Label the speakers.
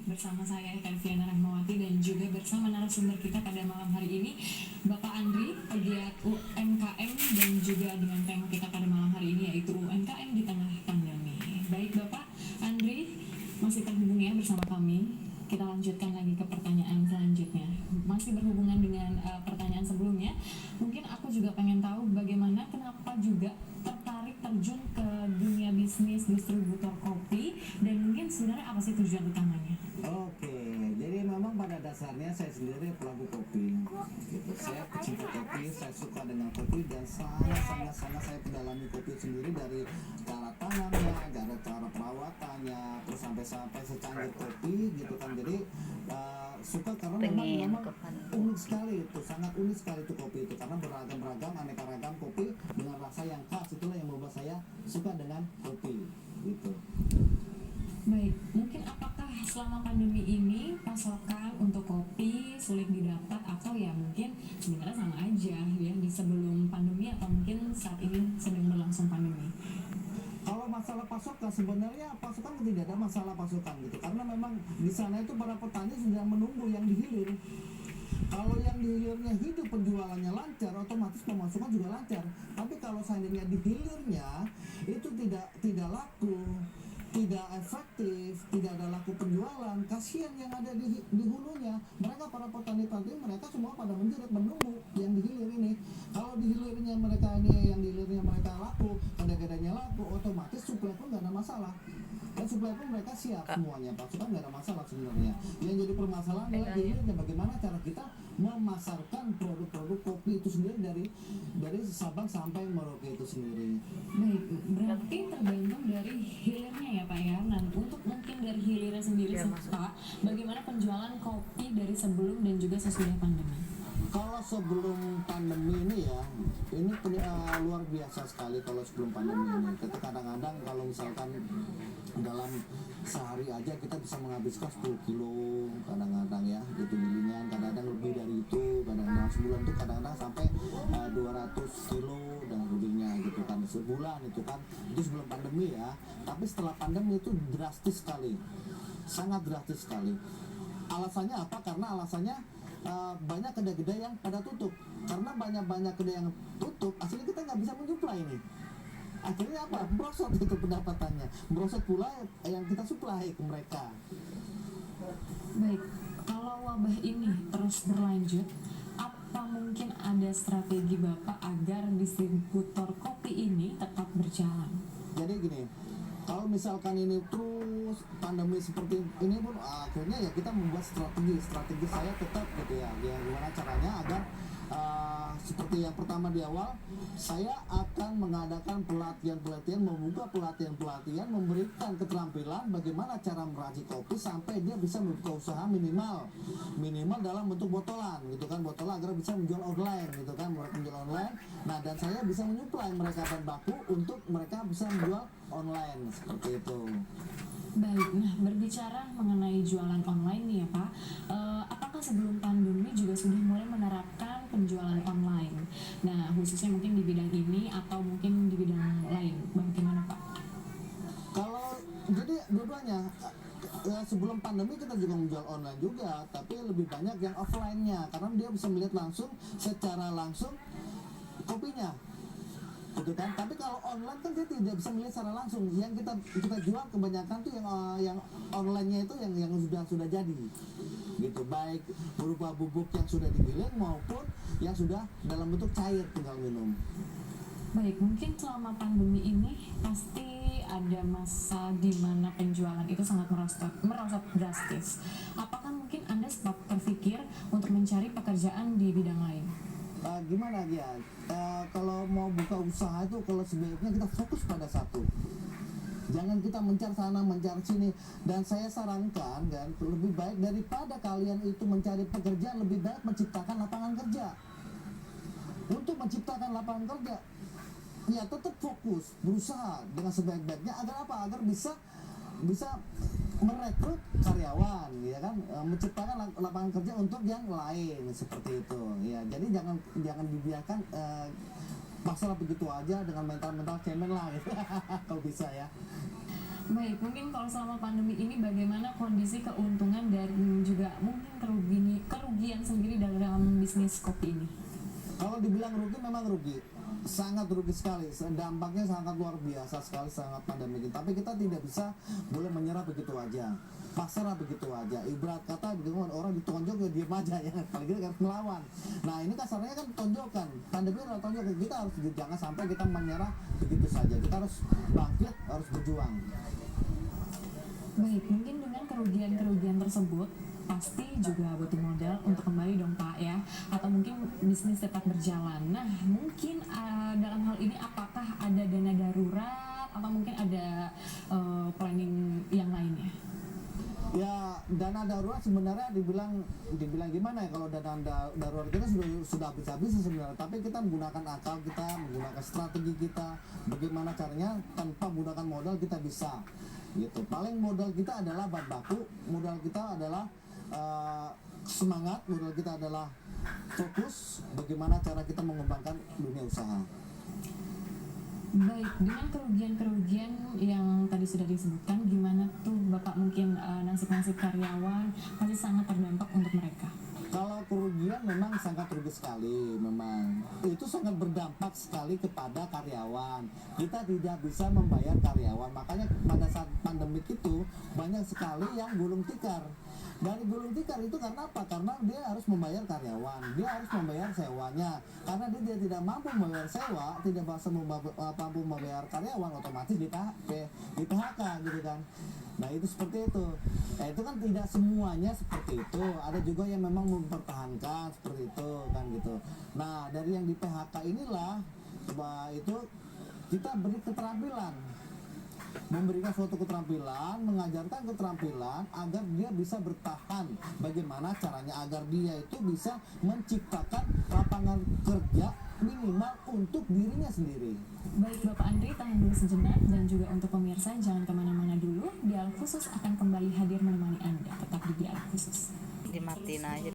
Speaker 1: Bersama saya Kelviana Rahmawati dan juga bersama narasumber kita pada malam hari ini Bapak Andri, pegiat UMKM, dan juga dengan tema kita pada malam hari ini yaitu UMKM di tengah pandemi. Baik Bapak Andri, masih terhubung ya bersama kami. Kita lanjutkan lagi ke pertanyaan selanjutnya. Masih berhubungan dengan pertanyaan sebelumnya. Mungkin aku juga pengen tahu bagaimana kenapa juga tertarik terjun ke dunia bisnis distributor kopi, dan mungkin sebenarnya apa sih tujuan utamanya?
Speaker 2: Oke, jadi memang pada dasarnya saya sendiri pelaku kopi. Gitu. Saya pecinta kopi, saya suka dengan kopi dan sangat saya pedalami kopi sendiri dari cara tanamnya, dari cara perawatannya, terus sampai secangkir kopi gitu kan. Jadi suka karena memang unik sekali itu, sangat unik sekali itu kopi itu karena beragam aneka ragam kopi dengan rasa yang khas, itulah yang membuat saya suka dengan kopi gitu.
Speaker 1: Baik, mungkin apakah selama pandemi ini pasokan untuk kopi sulit didapat atau ya mungkin sebenarnya sama aja ya di sebelum pandemi atau mungkin saat ini sedang berlangsung pandemi?
Speaker 2: Kalau masalah pasokan, sebenarnya pasokan tidak ada masalah pasokan gitu karena memang di sana itu para petani sudah menunggu yang dihilir. Kalau yang dihilirnya hidup, penjualannya lancar, otomatis pemasukan juga lancar. Tapi kalau seandainya dihilirnya itu tidak laku, tidak efektif, tidak ada laku penjualan, kasihan yang ada di hulunya. Mereka para petani-petani mereka semua pada menjerit menunggu yang dihilir ini. Kalau dihilirnya mereka ini, yang dihilirnya mereka laku, kadang-kadangnya laku, otomatis suplai pun nggak ada masalah. Dan suplai pun mereka siap semuanya, pasukan nggak ada masalah sebenarnya. Yang jadi permasalahan adalah hilirnya bagaimana cara kita memasarkan produk-produk kopi itu sendiri dari Sabang sampai Merauke itu sendiri.
Speaker 1: Baik, berarti tergantung dari hilirnya ya Pak ya. Nah, untuk mungkin dari hilirnya sendiri Pak, bagaimana penjualan kopi dari sebelum dan juga sesudah pandemi?
Speaker 2: Kalau sebelum pandemi ini ya, ini luar biasa sekali kalau sebelum pandemi ini. Kita kadang-kadang kalau misalkan dalam sehari aja kita bisa menghabiskan 10 kilo kadang-kadang ya, gitu gilingan, kadang-kadang lebih dari itu, kadang-kadang sebulan itu kadang-kadang sampai 200 kilo dan lebihnya gitu kan, sebulan itu kan, itu sebelum pandemi ya. Tapi setelah pandemi itu drastis sekali, sangat drastis sekali. Alasannya apa? Karena alasannya banyak kedai-kedai yang pada tutup. Karena banyak kedai yang tutup, akhirnya kita nggak bisa menyuplai ini. Akhirnya apa? Merosot itu pendapatannya, merosot pula yang kita suplai ke mereka.
Speaker 1: Baik, kalau wabah ini terus berlanjut, apa mungkin ada strategi Bapak agar distributor kopi ini tetap berjalan?
Speaker 2: Jadi gini, kalau misalkan ini terus pandemi seperti ini pun akhirnya ya kita membuat strategi saya tetap gitu ya, gimana caranya agar seperti yang pertama di awal, saya akan mengadakan pelatihan, membuka pelatihan, memberikan keterampilan bagaimana cara meracik kopi sampai dia bisa membuka usaha minimal dalam bentuk botolan gitu kan, botolan agar bisa menjual online gitu kan, mereka menjual online. Nah, dan saya bisa menyuplai mereka bahan baku untuk mereka bisa menjual online seperti itu.
Speaker 1: Baik, nah berbicara mengenai jualan online nih ya Pak, apakah sebelum pandemi juga sudah mulai menerapkan penjualan online? Nah, khususnya mungkin di bidang ini atau mungkin di bidang lain, bagaimana Pak?
Speaker 2: Kalau jadi dua-duanya, sebelum pandemi kita juga menjual online juga, tapi lebih banyak yang offline-nya karena dia bisa melihat langsung, secara langsung kopinya gitu kan. Tapi kalau online kan dia tidak bisa melihat secara langsung. Yang kita jual kebanyakan tuh yang online-nya itu yang sudah jadi gitu, baik berupa bubuk yang sudah digiling maupun yang sudah dalam bentuk cair tinggal minum.
Speaker 1: Baik, mungkin selama pandemi ini pasti ada masa di mana penjualan itu sangat merosot drastis. Apakah mungkin Anda sempat terpikir untuk mencari pekerjaan di bidang lain?
Speaker 2: Gimana ya? Kalau mau buka usaha itu kalau sebaiknya kita fokus pada satu. Jangan kita mencar sana, mencar sini. Dan saya sarankan kan, lebih baik daripada kalian itu mencari pekerjaan, lebih baik menciptakan lapangan kerja. Untuk menciptakan lapangan kerja, ya tetap fokus, berusaha dengan sebaik-baiknya agar apa? Agar bisa merekrut karyawan, ya kan, menciptakan lapangan kerja untuk yang lain seperti itu. Ya, jadi jangan dibiarkan masalah begitu aja dengan mental cemen lah gitu. Kalau bisa ya.
Speaker 1: Baik, mungkin kalau selama pandemi ini bagaimana kondisi keuntungan dan juga mungkin kerugian sendiri dalam bisnis kopi ini?
Speaker 2: Kalau dibilang rugi memang rugi, sangat rugi sekali. Dampaknya sangat luar biasa sekali, sangat pandemi ini. Tapi kita tidak bisa boleh menyerah begitu aja, pasrah begitu aja. Ibarat kata dengan orang ditonjok ya diam aja ya, paling kita harus melawan. Nah ini kasarnya kan tonjokan, pandemi adalah tonjokan. Kita harus jangan sampai kita menyerah begitu saja. Kita harus bangkit, harus berjuang.
Speaker 1: Baik, mungkin dengan kerugian-kerugian tersebut pasti juga butuh modal untuk kembali dong Pak ya, atau mungkin bisnis tetap berjalan. Nah mungkin dalam hal ini apakah ada dana darurat atau mungkin ada planning yang lainnya?
Speaker 2: Ya dana darurat sebenarnya dibilang gimana ya, kalau dana darurat kita sudah habis sebenarnya, tapi kita menggunakan akal kita, menggunakan strategi kita, bagaimana caranya tanpa menggunakan modal kita bisa gitu. Paling modal kita adalah bahan baku, modal kita adalah semangat, modal kita adalah fokus bagaimana cara kita mengembangkan dunia usaha.
Speaker 1: Baik, dengan kerugian-kerugian yang tadi sudah disebutkan, gimana tuh Bapak mungkin nasib-nasib karyawan pasti sangat terdampak untuk mereka?
Speaker 2: Kalau kerugian memang sangat rugi sekali, memang itu sangat berdampak sekali kepada karyawan. Kita tidak bisa membayar karyawan, makanya pada saat pandemik itu banyak sekali yang gulung tikar. Dari gulung tikar itu karena apa? Karena dia harus membayar karyawan, dia harus membayar sewanya. Karena dia tidak mampu membayar sewa, tidak mampu membayar karyawan, otomatis di PHK gitu kan. Nah itu seperti itu. Nah itu kan tidak semuanya seperti itu. Ada juga yang memang mempertahankan seperti itu kan gitu. Nah dari yang di PHK inilah itu kita beri keterampilan, memberikan suatu keterampilan, mengajarkan keterampilan agar dia bisa bertahan. Bagaimana caranya agar dia itu bisa menciptakan lapangan kerja minimal untuk dirinya sendiri.
Speaker 1: Baik Bapak Andri, tahan dulu sejenak, dan juga untuk pemirsa jangan kemana-mana dulu. Dialog Khusus akan kembali hadir menemani Anda. Tetap di Dialog Khusus.
Speaker 3: Dimatiin aja.